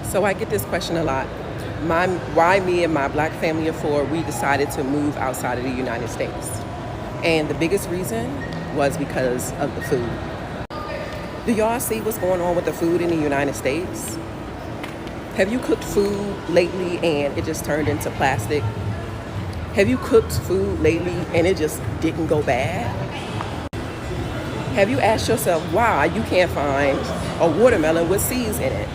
So I get this question a lot. Why me and my black family of four, we decided to move outside of the United States. And the biggest reason was because of the food. Do y'all see what's going on with the food in the United States? Have you cooked food lately and it just turned into plastic? Have you cooked food lately and it just didn't go bad? Have you asked yourself why you can't find a watermelon with seeds in it?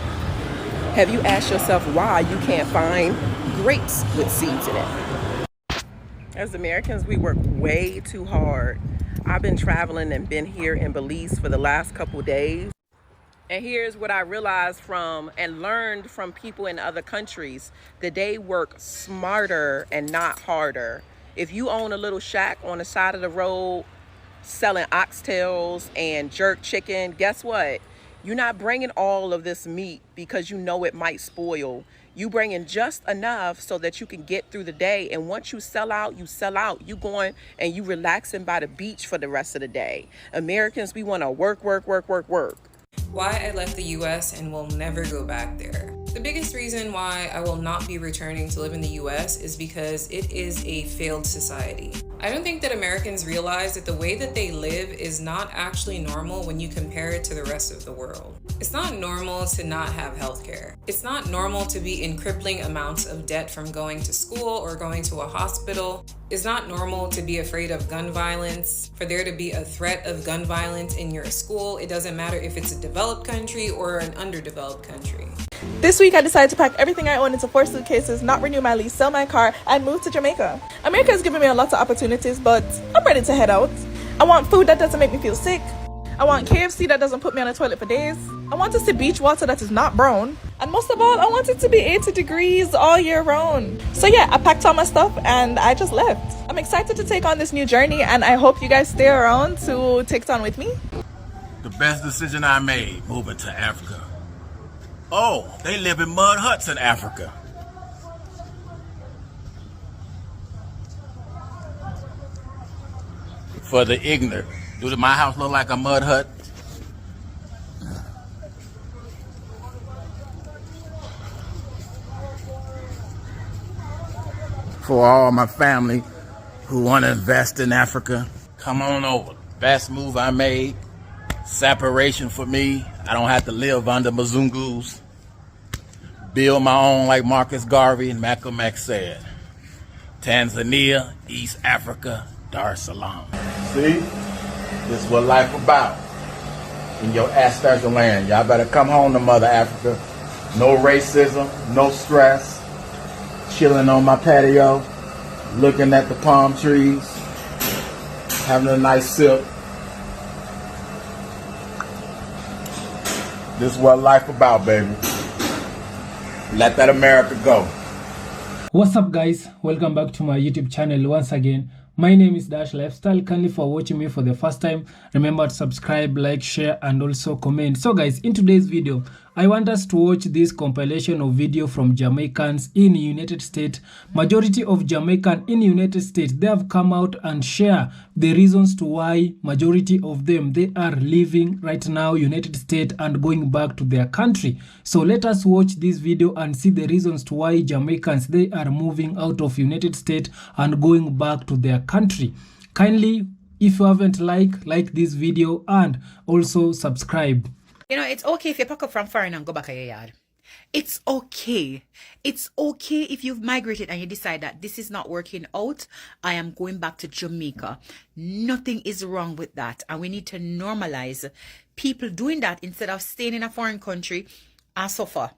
Have you asked yourself why you can't find grapes with seeds in it? As Americans, we work way too hard. I've been traveling and been here in Belize for the last couple days. And here's what I realized from and learned from people in other countries, that they work smarter and not harder. If you own a little shack on the side of the road selling oxtails and jerk chicken, guess what? You're not bringing all of this meat because you know it might spoil. You bring in just enough so that you can get through the day. And once you sell out, you sell out. You going and you relaxing by the beach for the rest of the day. Americans, we want to work. Why I left the U.S. and will never go back there. The biggest reason why I will not be returning to live in the U.S. is because it is a failed society. I don't think that Americans realize that the way that they live is not actually normal when you compare it to the rest of the world. It's not normal to not have healthcare. It's not normal to be in crippling amounts of debt from going to school or going to a hospital. It's not normal to be afraid of gun violence, for there to be a threat of gun violence in your school. It doesn't matter if it's a developed country or an underdeveloped country. This week I decided to pack everything I own into 4 suitcases, not renew my lease, sell my car, and move to Jamaica. America has given me a lot of opportunities, but I'm ready to head out. I want food that doesn't make me feel sick. I want KFC that doesn't put me on a toilet for days. I want to see beach water that is not brown. And most of all, I want it to be 80 degrees all year round. So yeah, I packed all my stuff and I just left. I'm excited to take on this new journey, and I hope you guys stay around to take it on with me. The best decision I made, moving to Africa. Oh, they live in mud huts in Africa. For the ignorant, do my house look like a mud hut? For all my family who want to invest in Africa, come on over. Best move I made. Separation for me. I don't have to live under Mzungus. Build my own, like Marcus Garvey and Malcolm X said. Tanzania, East Africa, Dar es Salaam. See? This is what life about in your ancestral land. Y'all better come home to Mother Africa. No racism, no stress. Chilling on my patio, looking at the palm trees, having a nice sip. This is what life about, baby. Let that America go. What's up, guys? Welcome back to my YouTube channel once again. My name is Dash Lifestyle. Kindly for watching me for the first time, remember to subscribe, like, share, and also comment. So guys, in today's video, I want us to watch this compilation of video from Jamaicans in United States. Majority of Jamaicans in United States, they have come out and share the reasons to why majority of them, they are leaving right now United States and going back to their country. So let us watch this video and see the reasons to why Jamaicans, they are moving out of United States and going back to their country. Kindly, if you haven't like this video and also subscribe. You know, it's okay if you pack up from foreign and go back to your yard. It's okay. It's okay if you've migrated and you decide that this is not working out. I am going back to Jamaica. Nothing is wrong with that. And we need to normalize people doing that instead of staying in a foreign country and suffer.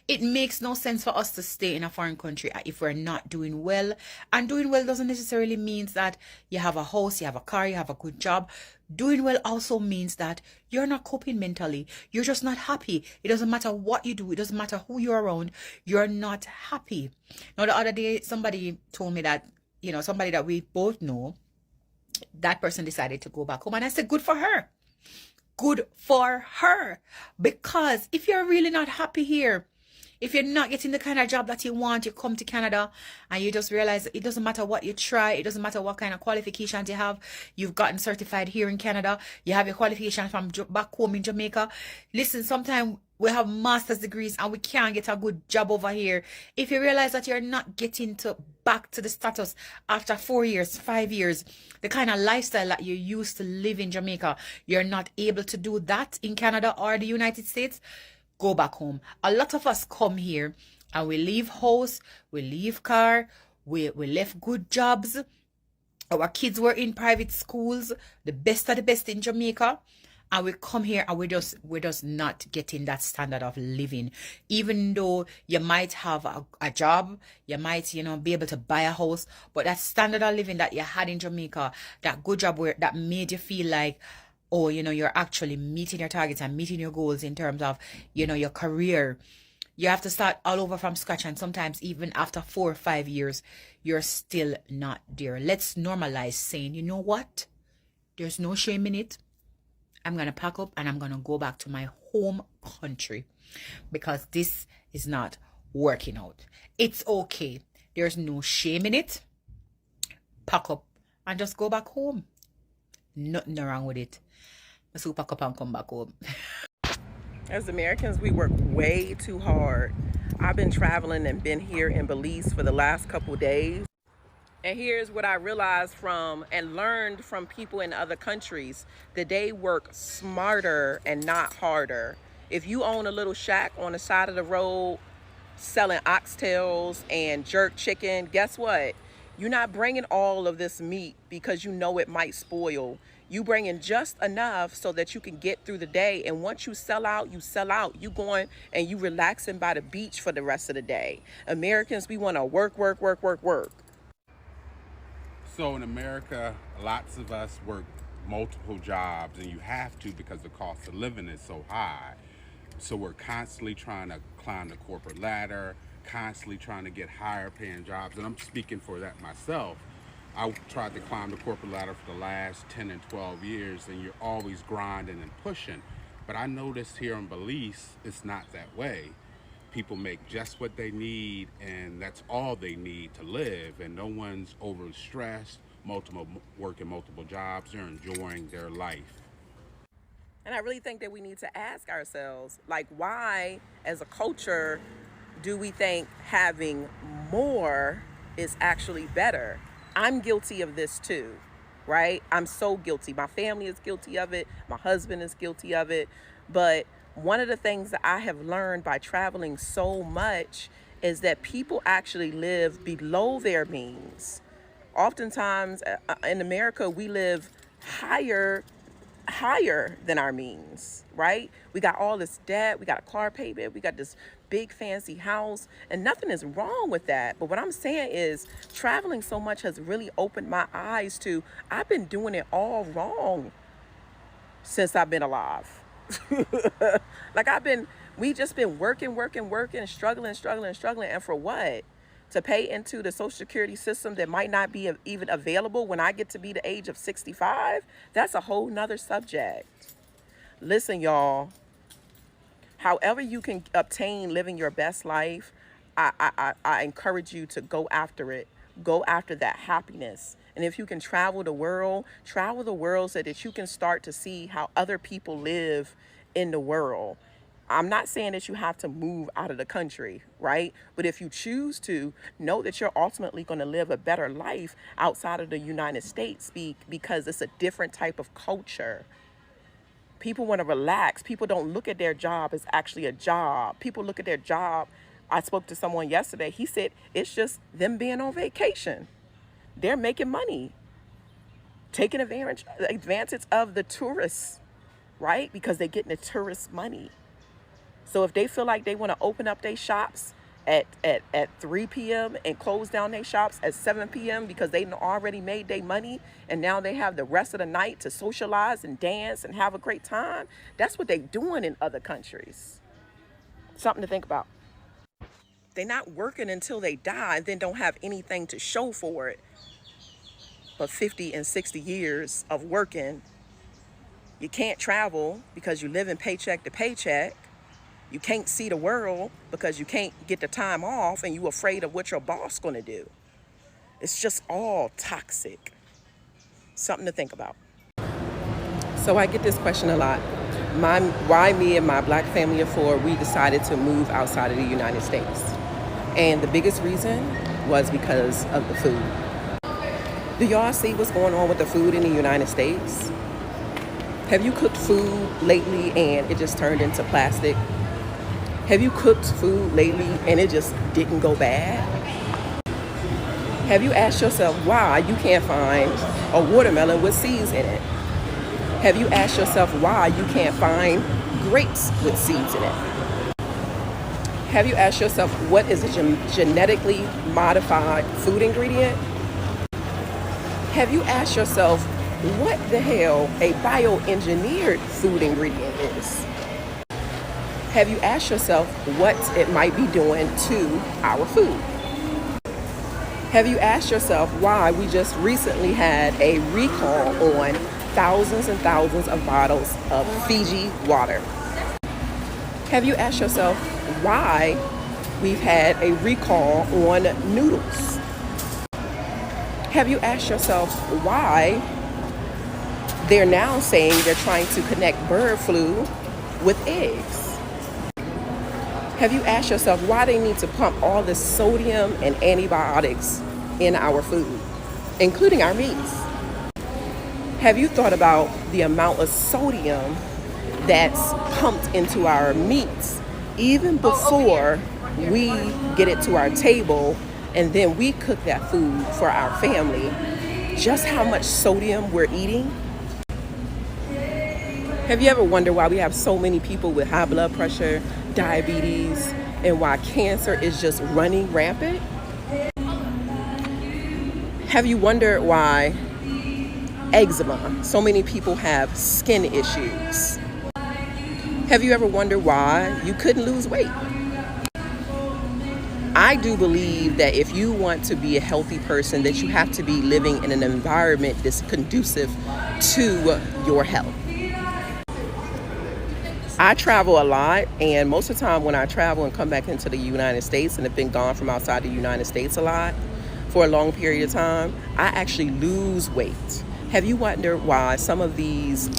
It makes no sense for us to stay in a foreign country if we're not doing well. And doing well doesn't necessarily mean that you have a house, you have a car, you have a good job. Doing well also means that you're not coping mentally. You're just not happy. It doesn't matter what you do. It doesn't matter who you're around. You're not happy. Now, the other day, somebody told me that, you know, somebody that we both know, that person decided to go back home. And I said, good for her. Good for her. Because if you're really not happy here, if you're not getting the kind of job that you want, you come to Canada and you just realize it doesn't matter what you try. It doesn't matter what kind of qualifications you have. You've gotten certified here in Canada. You have your qualifications from back home in Jamaica. Listen, sometimes We have master's degrees and we can't get a good job over here. If you realize that you're not getting to back to the status after 4 years, 5 years, the kind of lifestyle that you used to live in Jamaica, you're not able to do that in Canada or the United States, go back home. A lot of us come here and we leave house, we leave car, we left good jobs. Our kids were in private schools, the best of the best in Jamaica. And we come here and we're just not getting that standard of living. Even though you might have a job, you might, be able to buy a house, but that standard of living that you had in Jamaica, that good job that made you feel like, oh, you're actually meeting your targets and meeting your goals in terms of, your career. You have to start all over from scratch. And sometimes even after 4 or 5 years, you're still not there. Let's normalize saying, you know what? There's no shame in it. I'm going to pack up and I'm going to go back to my home country because this is not working out. It's okay. There's no shame in it. Pack up and just go back home. Nothing wrong with it. So pack up and come back home. As Americans, we work way too hard. I've been traveling and been here in Belize for the last couple days. And here's what I realized from and learned from people in other countries, that they work smarter and not harder. If you own a little shack on the side of the road selling oxtails and jerk chicken, guess what? You're not bringing all of this meat because you know it might spoil. You bring in just enough so that you can get through the day. And once you sell out, you sell out. You going and you relaxing by the beach for the rest of the day. Americans, we want to work. So in America, lots of us work multiple jobs, and you have to because the cost of living is so high. So we're constantly trying to climb the corporate ladder, constantly trying to get higher paying jobs. And I'm speaking for that myself. I tried to climb the corporate ladder for the last 10 and 12 years, and you're always grinding and pushing. But I noticed here in Belize, it's not that way. People make just what they need, and that's all they need to live, and no one's overstressed, working multiple jobs. They're enjoying their life. And I really think that we need to ask ourselves, like, why as a culture do we think having more is actually better? I'm guilty of this too, right? I'm so guilty. My family is guilty of it. My husband is guilty of it. But one of the things that I have learned by traveling so much is that people actually live below their means. Oftentimes in America, we live higher than our means, right? We got all this debt, we got a car payment, we got this big fancy house, and nothing is wrong with that. But what I'm saying is traveling so much has really opened my eyes to, I've been doing it all wrong since I've been alive. Like we just been working, struggling. And for what? To pay into the Social Security system that might not be even available when I get to be the age of 65? That's a whole nother subject. Listen, y'all, however you can obtain living your best life, I encourage you to go after it. Go after that happiness. And if you can travel the world so that you can start to see how other people live in the world. I'm not saying that you have to move out of the country, right? But if you choose to, know that you're ultimately going to live a better life outside of the United States because it's a different type of culture. People want to relax. People don't look at their job as actually a job. People look at their job. I spoke to someone yesterday. He said it's just them being on vacation. They're making money, taking advantage of the tourists, right? Because they're getting the tourist money. So if they feel like they want to open up their shops at 3 p.m. and close down their shops at 7 p.m. because they already made their money and now they have the rest of the night to socialize and dance and have a great time, that's what they're doing in other countries. Something to think about. They're not working until they die and then don't have anything to show for it. But 50 and 60 years of working, you can't travel because you live in paycheck to paycheck. You can't see the world because you can't get the time off and you're afraid of what your boss going to do. It's just all toxic. Something to think about. So I get this question a lot. why me and my black family of four, we decided to move outside of the United States. And the biggest reason was because of the food. Do y'all see what's going on with the food in the United States? Have you cooked food lately and it just turned into plastic? Have you cooked food lately and it just didn't go bad? Have you asked yourself why you can't find a watermelon with seeds in it? Have you asked yourself why you can't find grapes with seeds in it? Have you asked yourself what is a genetically modified food ingredient? Have you asked yourself what the hell a bioengineered food ingredient is? Have you asked yourself what it might be doing to our food? Have you asked yourself why we just recently had a recall on thousands and thousands of bottles of Fiji water? Have you asked yourself why we've had a recall on noodles? Have you asked yourself why they're now saying they're trying to connect bird flu with eggs? Have you asked yourself why they need to pump all this sodium and antibiotics in our food, including our meats? Have you thought about the amount of sodium that's pumped into our meats even before we get it to our table and then we cook that food for our family? Just how much sodium we're eating? Have you ever wondered why we have so many people with high blood pressure, diabetes, and why cancer is just running rampant? Have you wondered why eczema, so many people have skin issues? Have you ever wondered why you couldn't lose weight? I do believe that if you want to be a healthy person, that you have to be living in an environment that's conducive to your health. I travel a lot, and most of the time when I travel and come back into the United States and have been gone from outside the United States a lot for a long period of time, I actually lose weight. Have you wondered why some of these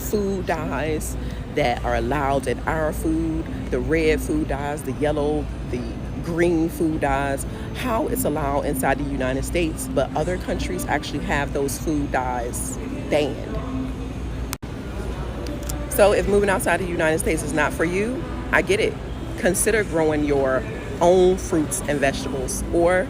food dyes that are allowed in our food, the red food dyes, the yellow, the green food dyes, how it's allowed inside the United States, but other countries actually have those food dyes banned? So if moving outside the United States is not for you, I get it. Consider growing your own fruits and vegetables, or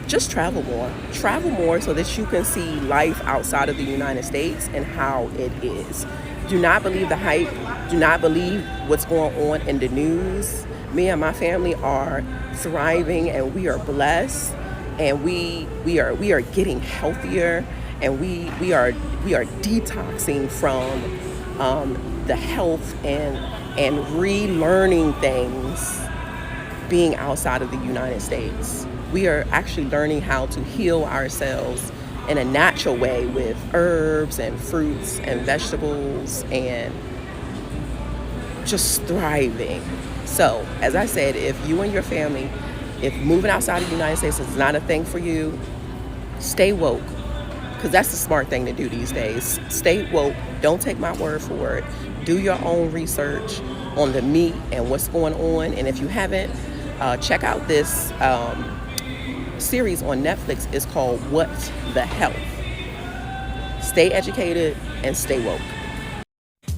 just travel more. Travel more so that you can see life outside of the United States and how it is. Do not believe the hype. Do not believe what's going on in the news. Me and my family are thriving, and we are blessed, and we are getting healthier, and we are detoxing from the health and relearning things being outside of the United States. We are actually learning how to heal ourselves in a natural way with herbs and fruits and vegetables and just thriving. So, as I said, if you and your family, if moving outside of the United States is not a thing for you, stay woke. Because that's the smart thing to do these days. Stay woke. Don't take my word for it. Do your own research on the meat and what's going on. And if you haven't, check out this series on Netflix. It's called What the Health. Stay educated and stay woke.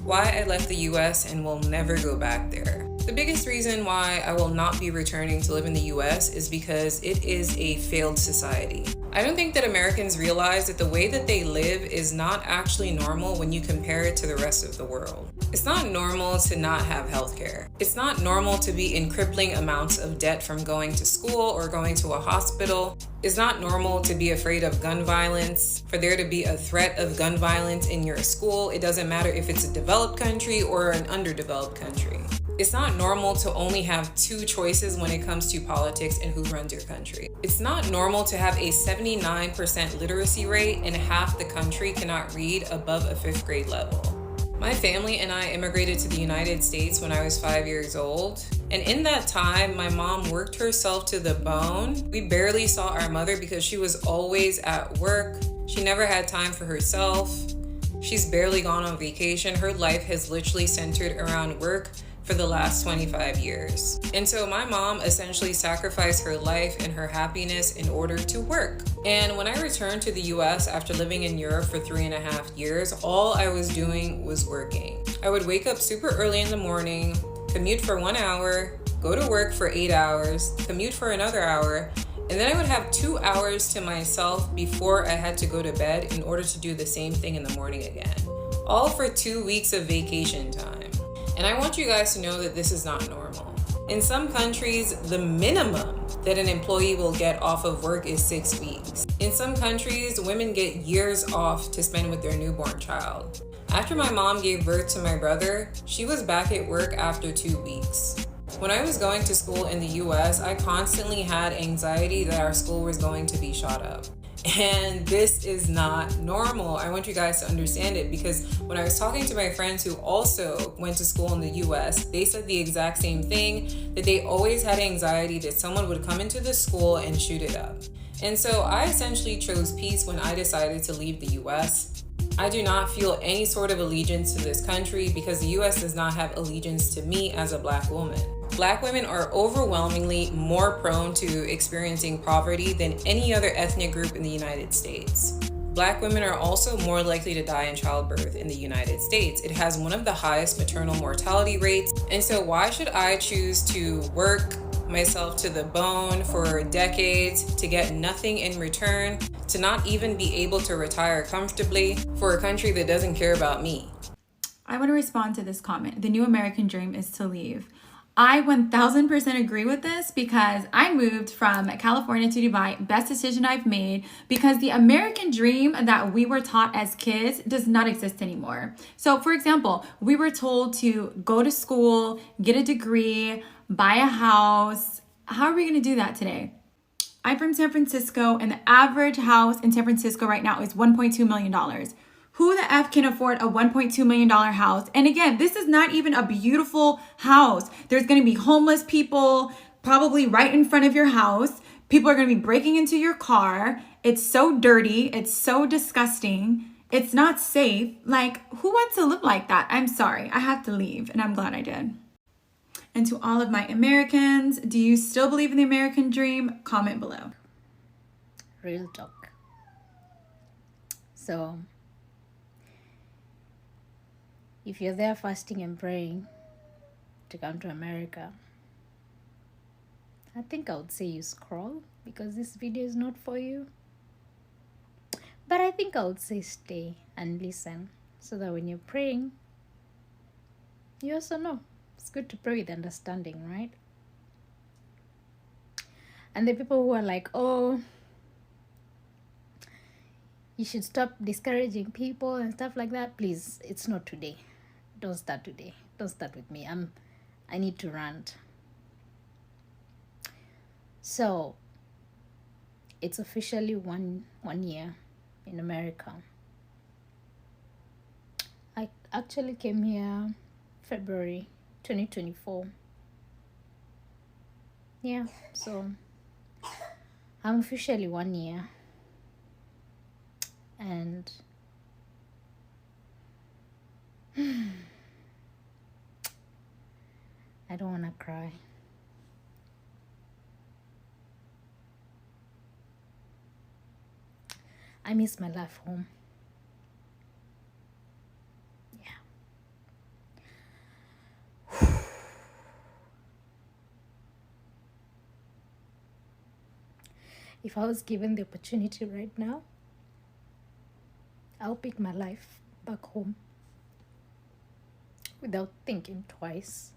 Why I left the U.S. and will never go back there. The biggest reason why I will not be returning to live in the U.S. is because it is a failed society. I don't think that Americans realize that the way that they live is not actually normal when you compare it to the rest of the world. It's not normal to not have healthcare. It's not normal to be in crippling amounts of debt from going to school or going to a hospital. It's not normal to be afraid of gun violence, for there to be a threat of gun violence in your school. It doesn't matter if it's a developed country or an underdeveloped country. It's not normal to only have two choices when it comes to politics and who runs your country. It's not normal to have a 79% literacy rate and half the country cannot read above a 5th grade level. My family and I immigrated to the United States when I was 5 years old. And in that time, my mom worked herself to the bone. We barely saw our mother because she was always at work. She never had time for herself. She's barely gone on vacation. Her life has literally centered around work for the last 25 years. And so my mom essentially sacrificed her life and her happiness in order to work. And when I returned to the US after living in Europe for 3.5 years, all I was doing was working. I would wake up super early in the morning, commute for 1 hour, go to work for 8 hours, commute for another hour, and then I would have 2 hours to myself before I had to go to bed in order to do the same thing in the morning again. All for 2 weeks of vacation time. And I want you guys to know that this is not normal. In some countries, the minimum that an employee will get off of work is 6 weeks. In some countries, women get years off to spend with their newborn child. After my mom gave birth to my brother, she was back at work after 2 weeks. When I was going to school in the US, I constantly had anxiety that our school was going to be shot up. And this is not normal. I want you guys to understand it, because when I was talking to my friends who also went to school in the US, they said the exact same thing, that they always had anxiety that someone would come into the school and shoot it up. And so I essentially chose peace when I decided to leave the US. I do not feel any sort of allegiance to this country because the US does not have allegiance to me as a Black woman. Black women are overwhelmingly more prone to experiencing poverty than any other ethnic group in the United States. Black women are also more likely to die in childbirth in the United States. It has one of the highest maternal mortality rates. And so why should I choose to work myself to the bone for decades to get nothing in return, to not even be able to retire comfortably for a country that doesn't care about me? I want to respond to this comment. The new American dream is to leave. I 1000% agree with this because I moved from California to Dubai. Best decision I've made, because the American dream that we were taught as kids does not exist anymore. So for example, we were told to go to school, get a degree, buy a house. How are we going to do that today? I'm from San Francisco, and the average house in San Francisco right now is $1.2 million. Who the F can afford a $1.2 million house? And again, this is not even a beautiful house. There's going to be homeless people probably right in front of your house. People are going to be breaking into your car. It's so dirty. It's so disgusting. It's not safe. Like, who wants to live like that? I'm sorry. I have to leave, and I'm glad I did. And to all of my Americans, do you still believe in the American dream? Comment below. Real talk. So, if you're there fasting and praying to come to America, I think I would say you scroll, because this video is not for you. But I think I would say stay and listen, so that when you're praying, you also know. It's good to pray with understanding, right? And the people who are like, oh, you should stop discouraging people and stuff like that, please, it's not today. Don't start today. Don't start with me. I need to rant. So it's officially one year in America. I actually came here February 2024. Yeah, so I'm officially 1 year, and I don't want to cry. I miss my life home. Yeah. If I was given the opportunity right now, I'll pick my life back home without thinking twice.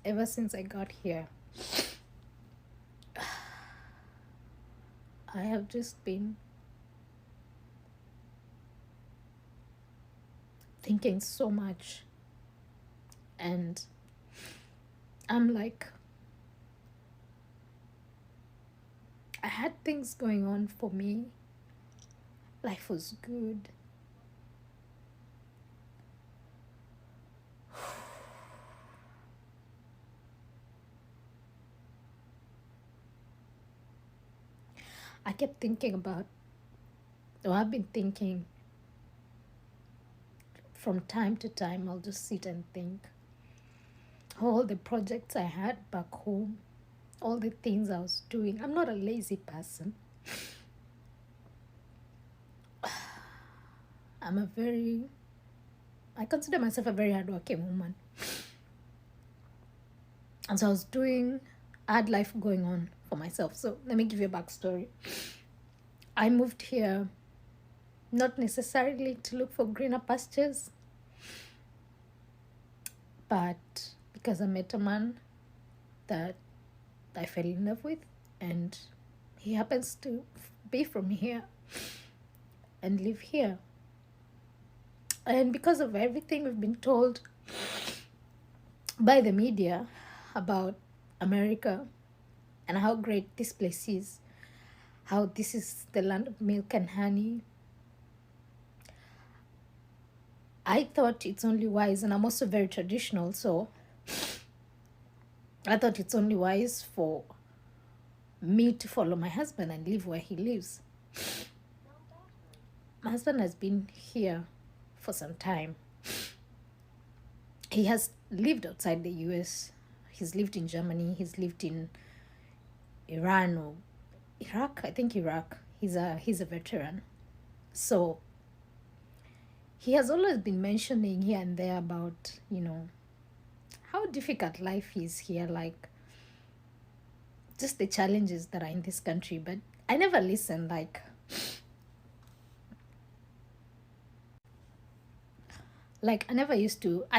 Ever since I got here, I have just been thinking so much, and I'm like, I had things going on for me. Life was good. I kept thinking about So I've been thinking from time to time, I'll just sit and think all the projects I had back home, all the things I was doing. I'm not a lazy person. I consider myself a very hardworking woman. And so I had life going on for myself. So let me give you a backstory. I moved here not necessarily to look for greener pastures, but because I met a man that I fell in love with, and he happens to be from here and live here. And because of everything we've been told by the media about America and how great this place is, how this is the land of milk and honey, I thought it's only wise, and I'm also very traditional, so I thought it's only wise for me to follow my husband and live where he lives. My husband has been here for some time. He has lived outside the US. He's lived in Germany. He's lived in Iran or Iraq. I think Iraq. He's a veteran. So he has always been mentioning here and there about, how difficult life is here, like just the challenges that are in this country. But I never listened. I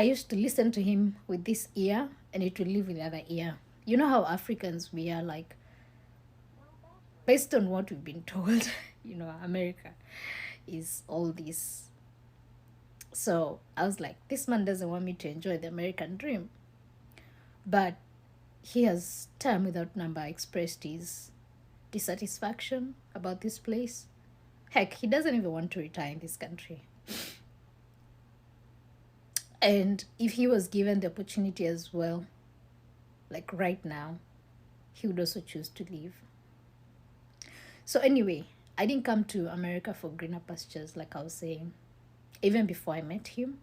used to listen to him with this ear and it will leave with the other ear. You know how Africans we are, like, based on what we've been told, America is all this. So I was like, this man doesn't want me to enjoy the American dream. But he has time without number expressed his dissatisfaction about this place. Heck, he doesn't even want to retire in this country. And if he was given the opportunity as well, like right now, he would also choose to leave. So anyway, I didn't come to America for greener pastures, like I was saying. Even before I met him,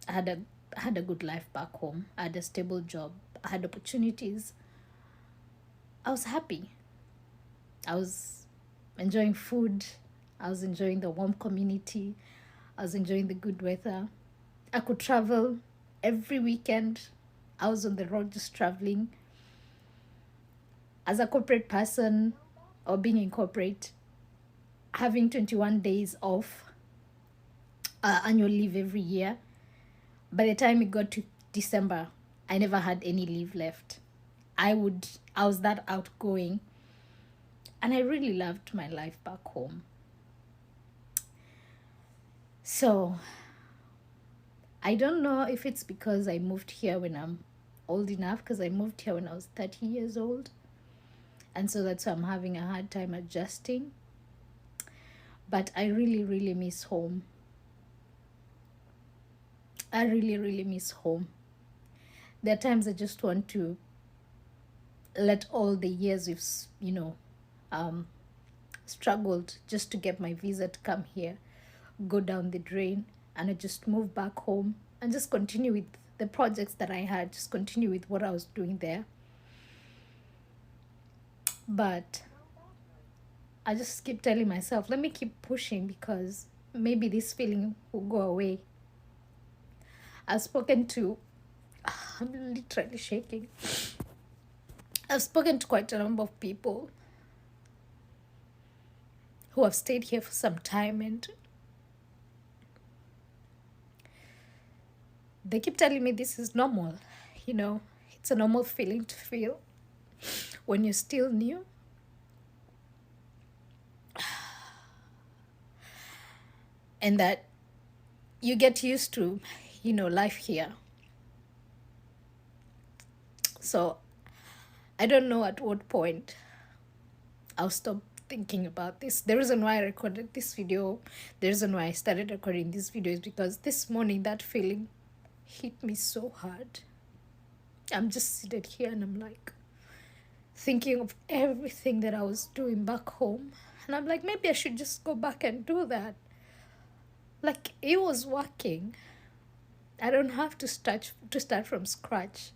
I had a good life back home. I had a stable job. I had opportunities. I was happy. I was enjoying food. I was enjoying the warm community. I was enjoying the good weather. I could travel every weekend. I was on the road just traveling. As a corporate person, or being in corporate, having 21 days off, annual leave every year. By the time it got to December, I never had any leave left. I was that outgoing, and I really loved my life back home. So I don't know if it's because I moved here when I'm old enough, because I moved here when I was 30 years old, and so that's why I'm having a hard time adjusting. But I really, really miss home. I really, really miss home. There are times I just want to let all the years we've, struggled just to get my visa to come here go down the drain, and I just move back home and just continue with the projects that I had, just continue with what I was doing there. But I just keep telling myself, let me keep pushing, because maybe this feeling will go away. I'm literally shaking. I've spoken to quite a number of people who have stayed here for some time, and they keep telling me this is normal. It's a normal feeling to feel when you're still new. And that you get used to, life here. So I don't know at what point I'll stop thinking about this. The reason why I recorded this video, the reason why I started recording this video is because this morning that feeling hit me so hard. I'm just seated here and I'm like, thinking of everything that I was doing back home. And I'm like, maybe I should just go back and do that. Like, it was working. I don't have to start from scratch.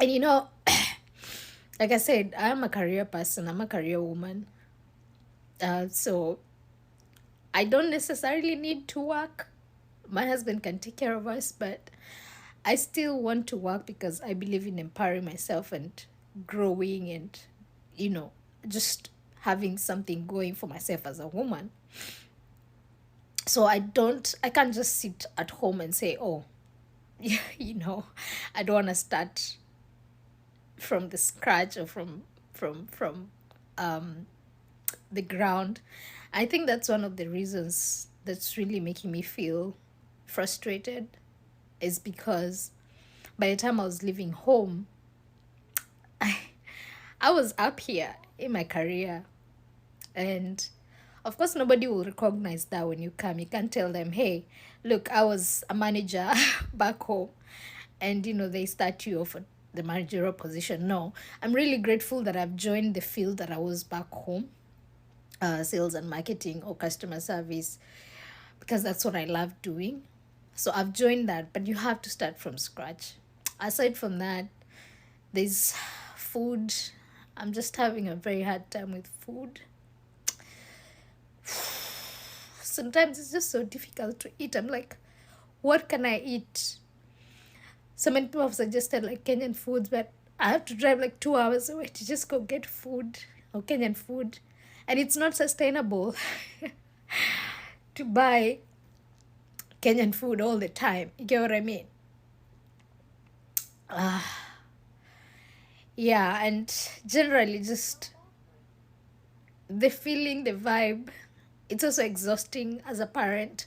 And you know, like I said, I'm a career person. I'm a career woman. So I don't necessarily need to work. My husband can take care of us, but I still want to work because I believe in empowering myself and growing and, you know, just having something going for myself as a woman. So I can't just sit at home and say, oh, you know, I don't want to start from the scratch or from the ground. I think that's one of the reasons that's really making me feel frustrated, is because by the time I was leaving home, I was up here in my career, and of course nobody will recognize that when you come. You can't tell them, hey, look, I was a manager back home, and you know, they start you off at the managerial position. No, I'm really grateful that I've joined the field that I was back home, sales and marketing or customer service, because that's what I love doing. So I've joined that, but you have to start from scratch. Aside from that, there's food. I'm just having a very hard time with food. Sometimes it's just so difficult to eat. I'm like, what can I eat? So many people have suggested like Kenyan foods, but I have to drive like 2 hours away to just go get food or Kenyan food. And it's not sustainable to buy Kenyan food all the time. You get what I mean? Yeah, and generally just the feeling, the vibe, it's also exhausting as a parent,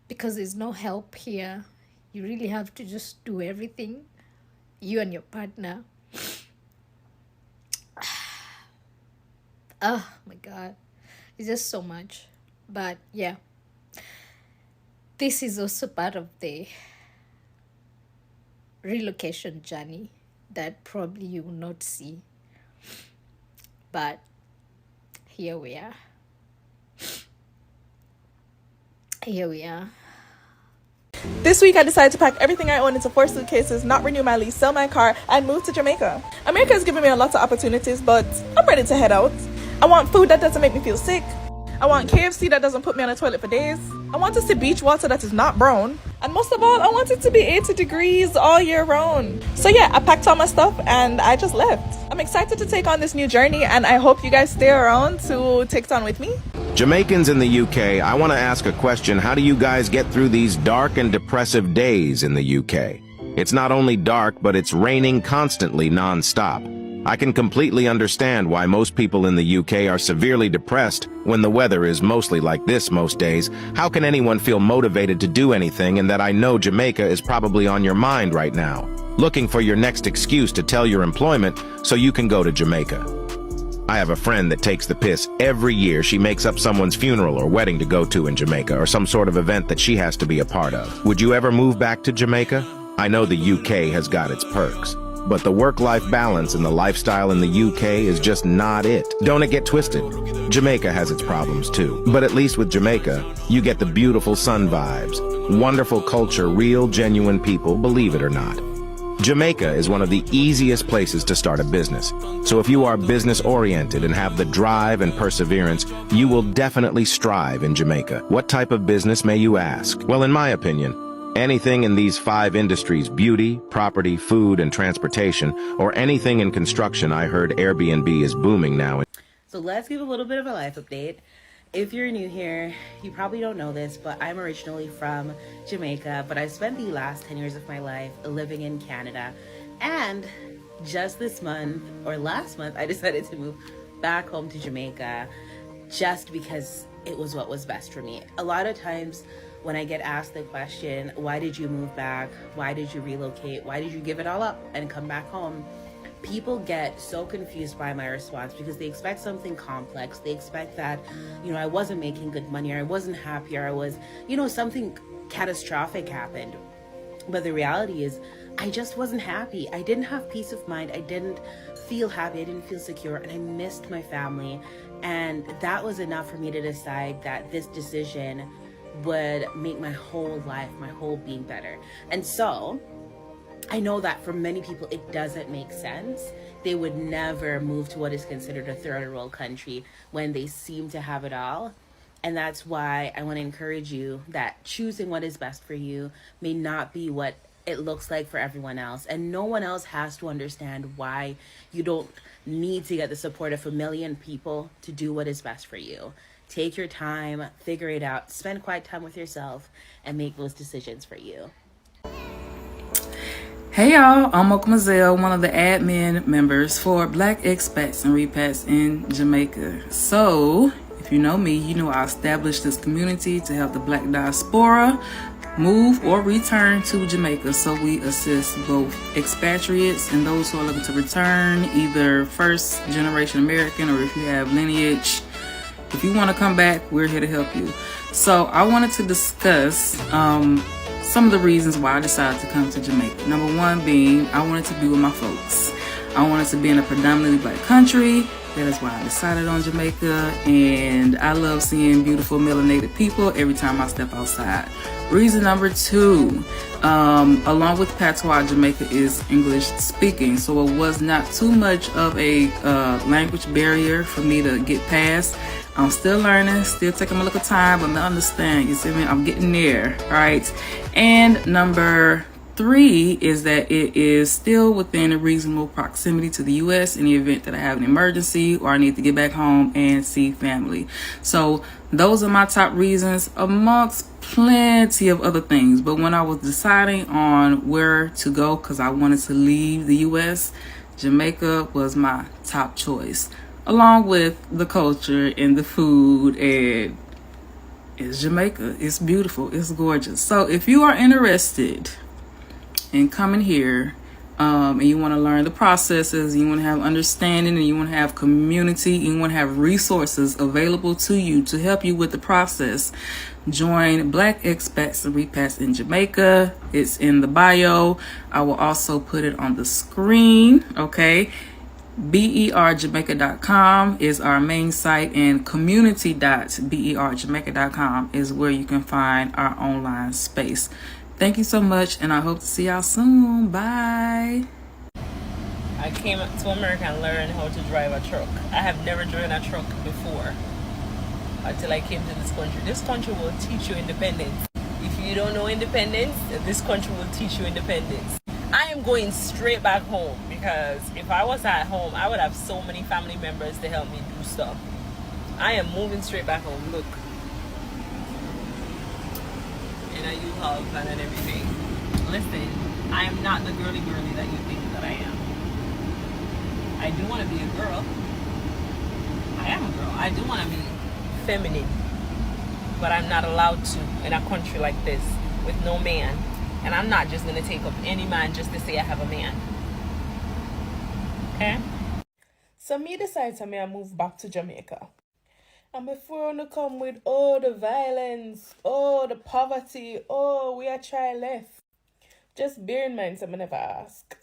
because there's no help here. You really have to just do everything, you and your partner. Oh my God, it's just so much. But yeah, this is also part of the relocation journey that probably you will not see. But here we are. Here we are. This week I decided to pack everything I own into 4 suitcases, not renew my lease, sell my car, and move to Jamaica. America has given me a lot of opportunities, but I'm ready to head out. I want food that doesn't make me feel sick. I want KFC that doesn't put me on the toilet for days. I want to see beach water that is not brown. And most of all, I want it to be 80 degrees all year round. So yeah, I packed all my stuff and I just left. I'm excited to take on this new journey, and I hope you guys stay around to take it on with me. Jamaicans in the UK, I want to ask a question. How do you guys get through these dark and depressive days in the UK? It's not only dark, but it's raining constantly non-stop. I can completely understand why most people in the UK are severely depressed when the weather is mostly like this most days. How can anyone feel motivated to do anything, and that I know Jamaica is probably on your mind right now, looking for your next excuse to tell your employment so you can go to Jamaica? I have a friend that takes the piss every year. She makes up someone's funeral or wedding to go to in Jamaica, or some sort of event that she has to be a part of. Would you ever move back to Jamaica? I know the UK has got its perks, but the work-life balance and the lifestyle in the UK is just not it. Don't it get twisted? Jamaica has its problems too, but at least with Jamaica, you get the beautiful sun vibes, wonderful culture, real, genuine people, believe it or not. Jamaica is one of the easiest places to start a business. So if you are business-oriented and have the drive and perseverance, you will definitely strive in Jamaica. What type of business, may you ask? Well, in my opinion, anything in these 5 industries: beauty, property, food, and transportation, or anything in construction. I heard Airbnb is booming now. So let's give a little bit of a life update. If you're new here, you probably don't know this, but I'm originally from Jamaica, but I spent the last 10 years of my life living in Canada. And just this month, or last month, I decided to move back home to Jamaica just because it was what was best for me. A lot of times when I get asked the question, why did you move back? Why did you relocate? Why did you give it all up and come back home? People get so confused by my response because they expect something complex. They expect that, I wasn't making good money, or I wasn't happy, or I was, something catastrophic happened. But the reality is, I just wasn't happy. I didn't have peace of mind. I didn't feel happy. I didn't feel secure, and I missed my family. And that was enough for me to decide that this decision would make my whole life, my whole being better. And so I know that for many people, it doesn't make sense. They would never move to what is considered a third world country when they seem to have it all. And that's why I want to encourage you that choosing what is best for you may not be what it looks like for everyone else. And no one else has to understand why you don't need to get the support of a million people to do what is best for you. Take your time, figure it out, spend quiet time with yourself, and make those decisions for you. Hey y'all, I'm Mazel, one of the admin members for Black expats and repats in Jamaica. So, if you know me, you know I established this community to help the Black diaspora move or return to Jamaica. So we assist both expatriates and those who are looking to return, either first generation American or if you have lineage. If you want to come back, we're here to help you. So I wanted to discuss some of the reasons why I decided to come to Jamaica. Number one being, I wanted to be with my folks. I wanted to be in a predominantly black country. That is why I decided on Jamaica. And I love seeing beautiful melanated people every time I step outside. Reason number two, along with patois, Jamaica is English speaking. So it was not too much of a language barrier for me to get past. I'm still learning, still taking a little time, but I understand, you see me? I'm getting there, right? And number three is that it is still within a reasonable proximity to the U.S. in the event that I have an emergency or I need to get back home and see family. So those are my top reasons amongst plenty of other things. But when I was deciding on where to go, because I wanted to leave the U.S., Jamaica was my top choice, along with the culture and the food. And it's Jamaica. It's beautiful. It's gorgeous. So if you are interested in coming here and you want to learn the processes, you want to have understanding, and you want to have community, you want to have resources available to you to help you with the process, join Black expats and repats in Jamaica. It's in the bio. I will also put it on the screen. Okay. berjamaica.com is our main site, and community.berjamaica.com is where you can find our online space. Thank you so much, and I hope to see y'all soon. Bye. I came to America and learned how to drive a truck. I have never driven a truck before until I came to this country. This country will teach you independence. If you don't know independence, this country will teach you independence. I am going straight back home because if I was at home, I would have so many family members to help me do stuff. I am moving straight back home. Look. And a U-Haul plan and everything. Listen, I am not the girly that you think that I am. I do want to be a girl. I am a girl. I do want to be feminine. But I'm not allowed to in a country like this with no man. And I'm not just going to take up any man just to say I have a man. Okay? So me decide to move back to Jamaica. And before you come with all the violence, all the poverty, we are try left. Just bear in mind, someone never ask.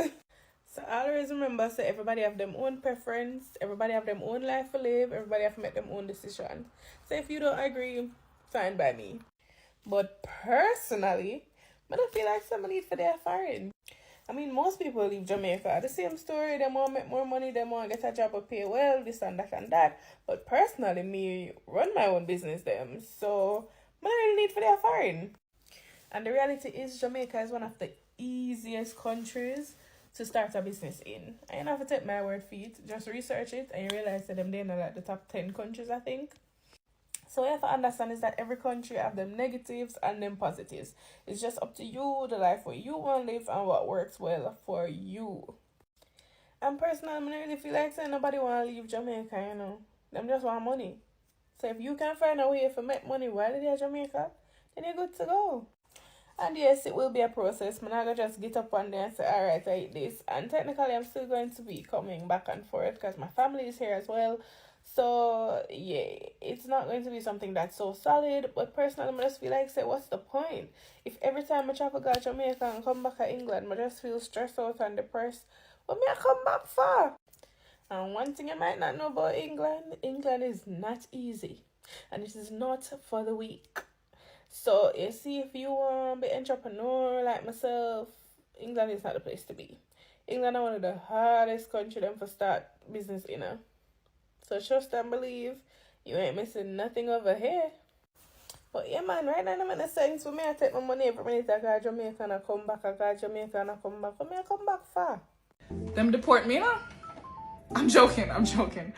So I always remember, so everybody have their own preference, everybody have their own life to live, everybody have to make their own decision. So if you don't agree, fine by me. But personally, I don't feel like someone need for their foreign. I mean, most people leave Jamaica. The same story, they want to make more money, they want to get a job or pay well, this and that and that. But personally, me run my own business them. So, I don't really need for their foreign. And the reality is Jamaica is one of the easiest countries to start a business in. I don't have to take my word for it. Just research it and you realize that they're in like the top 10 countries, I think. So what you have to understand is that every country have them negatives and them positives. It's just up to you, the life where you want to live and what works well for you. And personally, I don't really feel like saying nobody want to leave Jamaica, you know. Them just want money. So if you can find a way to make money while you're in Jamaica, then you're good to go. And yes, it will be a process. I'm not going to just get up one day and say, alright, I eat this. And technically, I'm still going to be coming back and forth because my family is here as well. So yeah, it's not going to be something that's so solid. But personally, I just feel like, say, what's the point? If every time I travel to Jamaica and come back to England, I just feel stressed out and depressed, what me I come back for? And one thing you might not know about England, England is not easy. And it is not for the weak. So you see, if you want to be an entrepreneur like myself, England is not the place to be. England is one of the hardest countries them for start business, you know. So trust and believe, you ain't missing nothing over here. But yeah, man, right now I'm in a sense for me, I take my money every minute I go to Jamaica and I come back, I go to Jamaica and I come back. But me, I come back far. Them deport me, no? I'm joking. I'm joking.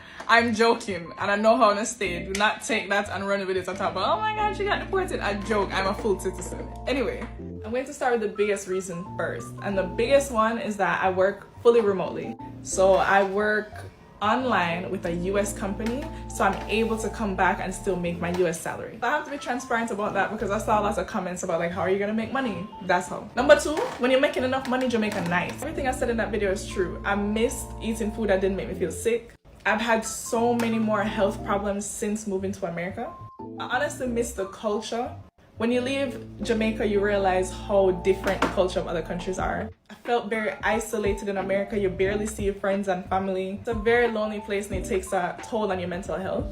And I know how to stay. Do not take that and run with it on top. Oh my God, she got deported. I joke. I'm a full citizen. Anyway, I'm going to start with the biggest reason first. And the biggest one is that I work fully remotely. So I work online with a US company, so I'm able to come back and still make my US salary. I have to be transparent about that because I saw lots of comments about like, how are you gonna make money? That's how. Number two, when you're making enough money, Jamaica nice. Everything I said in that video is true. I missed eating food that didn't make me feel sick. I've had so many more health problems since moving to America. I honestly miss the culture. When you leave Jamaica, you realize how different the culture of other countries are. I felt very isolated in America. You barely see your friends and family. It's a very lonely place and it takes a toll on your mental health.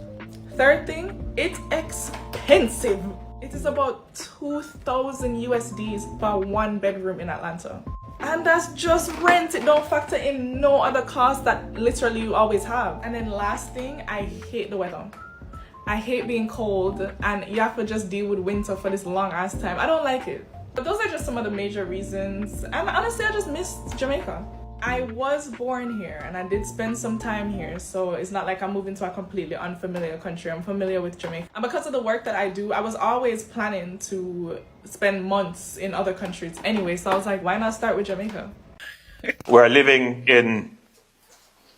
Third thing, it's expensive. It is about 2,000 USDs for one bedroom in Atlanta. And that's just rent. It don't factor in no other costs that literally you always have. And then last thing, I hate the weather. I hate being cold and you have to just deal with winter for this long ass time. I don't like it. But those are just some of the major reasons. And honestly, I just missed Jamaica. I was born here and I did spend some time here. So it's not like I'm moving to a completely unfamiliar country. I'm familiar with Jamaica. And because of the work that I do, I was always planning to spend months in other countries anyway. So I was like, why not start with Jamaica? We're living in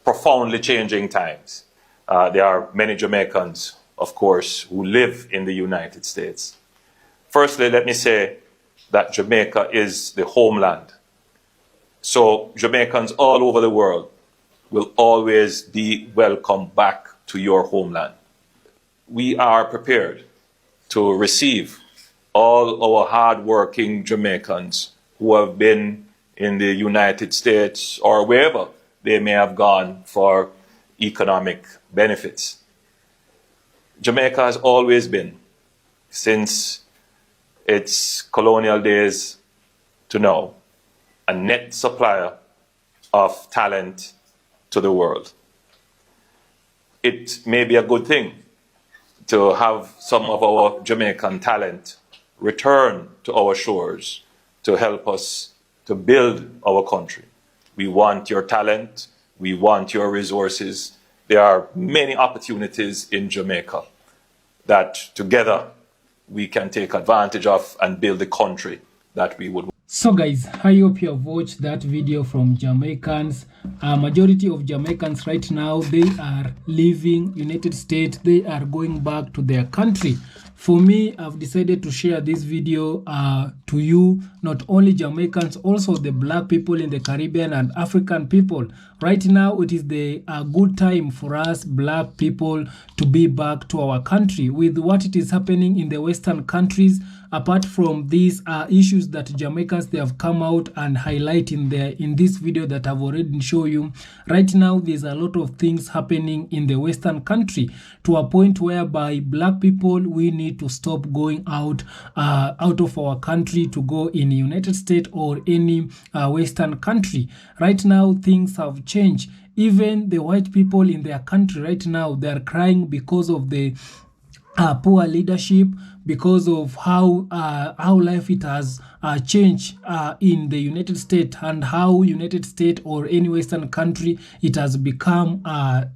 profoundly changing times. There are many Jamaicans, of course, who live in the United States. Firstly, let me say that Jamaica is the homeland. So Jamaicans all over the world will always be welcome back to your homeland. We are prepared to receive all our hard-working Jamaicans who have been in the United States or wherever they may have gone for economic benefits. Jamaica has always been, since its colonial days to now, a net supplier of talent to the world. It may be a good thing to have some of our Jamaican talent return to our shores to help us to build our country. We want your talent, we want your resources. There are many opportunities in Jamaica that together we can take advantage of and build the country that we would want. So guys, I hope you have watched that video from Jamaicans. Majority of Jamaicans right now, they are leaving United States. They are going back to their country. For me, I've decided to share this video to you, not only Jamaicans, also the black people in the Caribbean and African people. Right now, it is the good time for us black people to be back to our country. With what it is happening in the Western countries, apart from these issues that Jamaicans, they have come out and highlight in this video that I've already shown you. Right now, there's a lot of things happening in the Western country to a point whereby black people, we need to stop going out of our country to go in the United States or any Western country. Right now, things have changed. Even the white people in their country right now, they are crying because of the poor leadership, because of how life it has changed in the United States, and how United States or any Western country it has become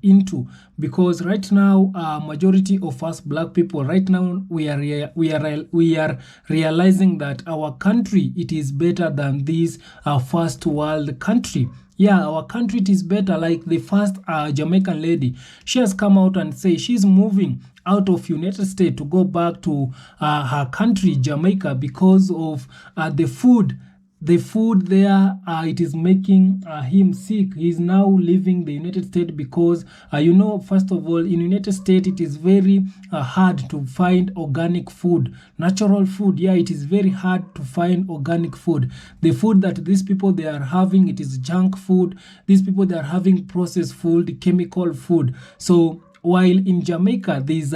into. Because right now, majority of us black people right now, we are realizing that our country, it is better than this first world country. Yeah, our country, it is better. Like the first Jamaican lady, she has come out and say she's moving out of United States to go back to her country, Jamaica, because of the food the food there, it is making him sick. He's now leaving the United States because, you know, first of all, in United States, it is very hard to find organic food, natural food. Yeah, it is very hard to find organic food. The food that these people, they are having, it is junk food. These people, they are having processed food, chemical food. So while in Jamaica, there is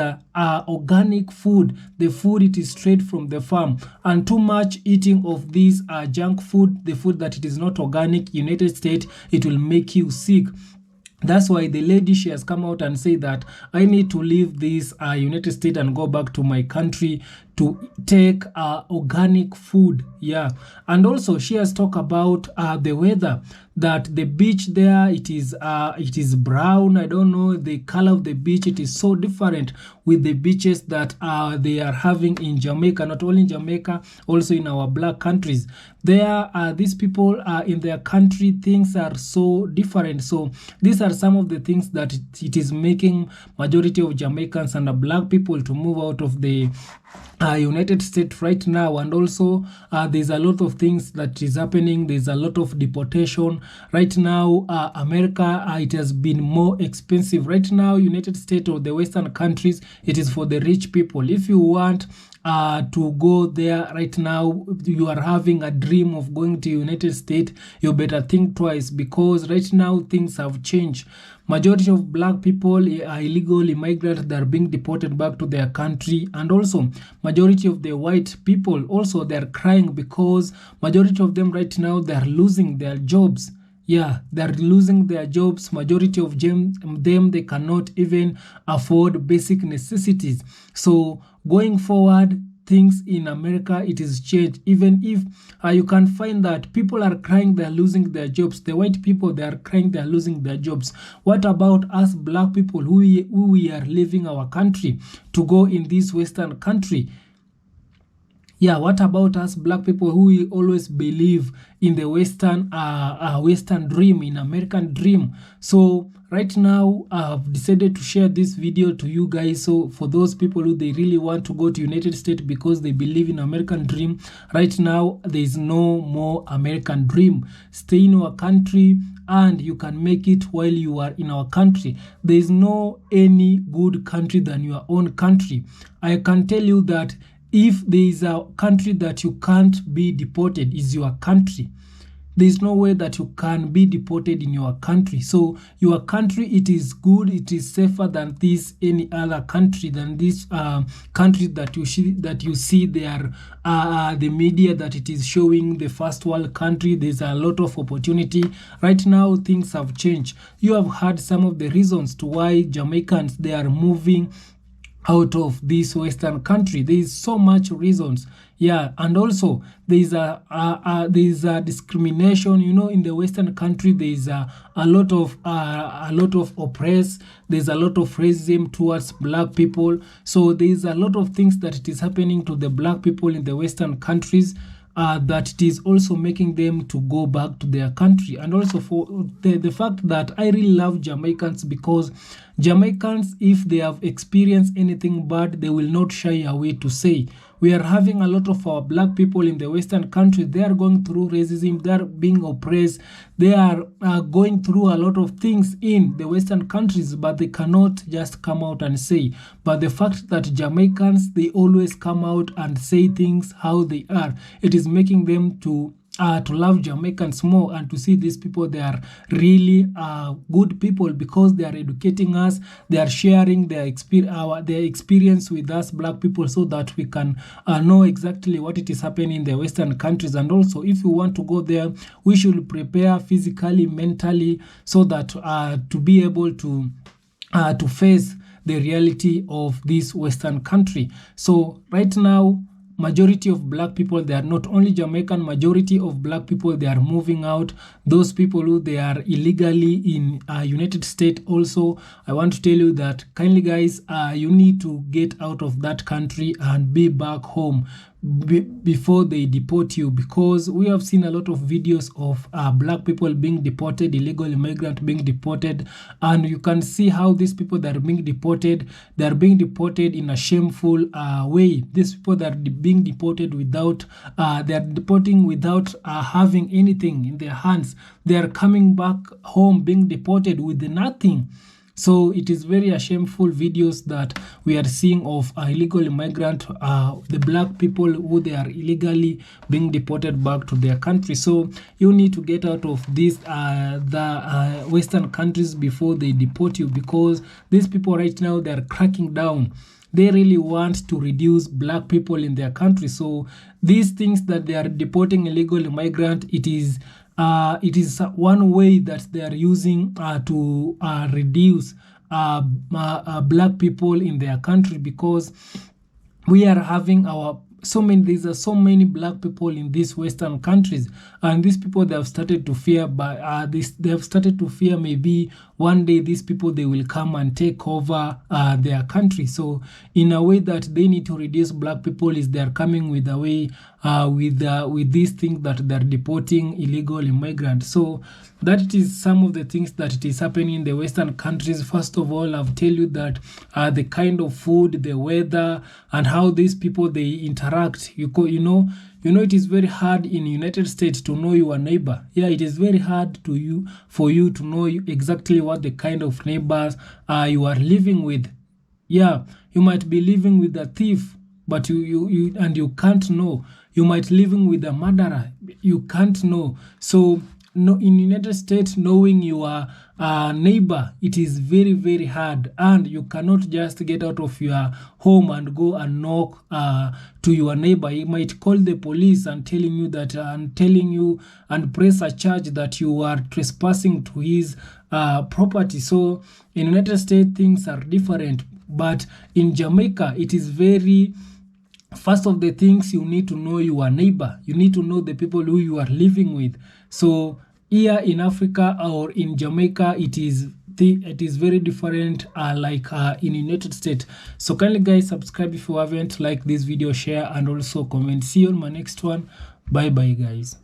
organic food. The food, it is straight from the farm. And too much eating of this junk food, the food that it is not organic, United States, it will make you sick. That's why the lady, she has come out and said that I need to leave this United States and go back to my country to take organic food. Yeah. And also she has talked about the weather, that the beach there, it is brown. I don't know, the color of the beach, it is so different with the beaches that they are having in Jamaica. Not only in Jamaica, also in our black countries. There, these people in their country, things are so different. So these are some of the things that it is making majority of Jamaicans and the black people to move out of the United States right now. And also there's a lot of things that is happening. There's a lot of deportation right now. America, it has been more expensive right now. United States or the Western countries, it is for the rich people. If you want to go there right now, you are having a dream of going to United States, you better think twice, because right now things have changed. Majority of black people are illegal immigrants that are being deported back to their country. And also majority of the white people also, they are crying because majority of them right now, they are losing their jobs. Yeah, they're losing their jobs. Majority of them, they cannot even afford basic necessities. So going forward, things in America, it is changed. Even if you can find that people are crying, they're losing their jobs. The white people, they are crying, they're losing their jobs. What about us black people who we are leaving our country to go in this Western country? Yeah, what about us black people who we always believe in the Western dream, in American dream? So right now, I've decided to share this video to you guys. So for those people who they really want to go to United States because they believe in American dream, right now there is no more American dream. Stay in our country and you can make it while you are in our country. There is no any good country than your own country. I can tell you that if there is a country that you can't be deported, is your country. There is no way that you can be deported in your country. So your country, it is good, it is safer than this any other country, than this country that you see there. The media that it is showing the first world country, there's a lot of opportunity. Right now, things have changed. You have heard some of the reasons to why Jamaicans, they are moving out of this Western country. There is so much reasons. Yeah, and also there is a discrimination. You know, in the Western country, there is a lot of oppress. There's a lot of racism towards black people. So there is a lot of things that it is happening to the black people in the Western countries. That it is also making them to go back to their country. And also for the fact that I really love Jamaicans, because Jamaicans, if they have experienced anything bad, they will not shy away to say. We are having a lot of our black people in the Western country. They are going through racism. They are being oppressed. They are going through a lot of things in the Western countries, but they cannot just come out and say. But the fact that Jamaicans, they always come out and say things how they are, it is making them to love Jamaicans more, and to see these people, they are really good people, because they are educating us. They are sharing their experience with us black people, so that we can know exactly what it is happening in the Western countries. And also, if we want to go there, we should prepare physically, mentally, so that to be able to face the reality of this Western country. So right now, majority of black people, they are not only Jamaican, majority of black people, they are moving out. Those people who they are illegally in United States also, I want to tell you that kindly guys, you need to get out of that country and be back home, before they deport you, because we have seen a lot of videos of black people being deported, illegal immigrant being deported, and you can see how these people that are being deported, they are being deported in a shameful way. These people that are being deported without they are deporting without having anything in their hands. They are coming back home being deported with nothing. So it is very shameful videos that we are seeing of illegal immigrant, the black people who they are illegally being deported back to their country. So you need to get out of these the Western countries before they deport you, because these people right now, they are cracking down. They really want to reduce black people in their country. So these things that they are deporting illegal immigrant, it is one way that they are using to reduce black people in their country, because we are having there's so many black people in these Western countries, and these people, they have started to fear they have started to fear maybe one day these people, they will come and take over their country. So in a way that they need to reduce black people, is they are coming with a way with these things that they're deporting illegal immigrants. So that it is some of the things that it is happening in the Western countries. First of all, I'll tell you that the kind of food, the weather, and how these people, they interact. You know, it is very hard in United States to know your neighbor. Yeah, it is very hard for you to know exactly what the kind of neighbors you are living with. Yeah, you might be living with a thief, but you can't know. You might living with a murderer. You can't know. So no, in United States, knowing your neighbor, it is very, very hard, and you cannot just get out of your home and go and knock to your neighbor. He might call the police and telling you and press a charge that you are trespassing to his property. So in United States, things are different, but in Jamaica, it is very. First of the things, you need to know your neighbor. You need to know the people who you are living with. So here in Africa or in Jamaica, it is very different like in United States. So kindly guys, subscribe if you haven't, like this video, share, and also comment. See you on my next one. Bye bye guys.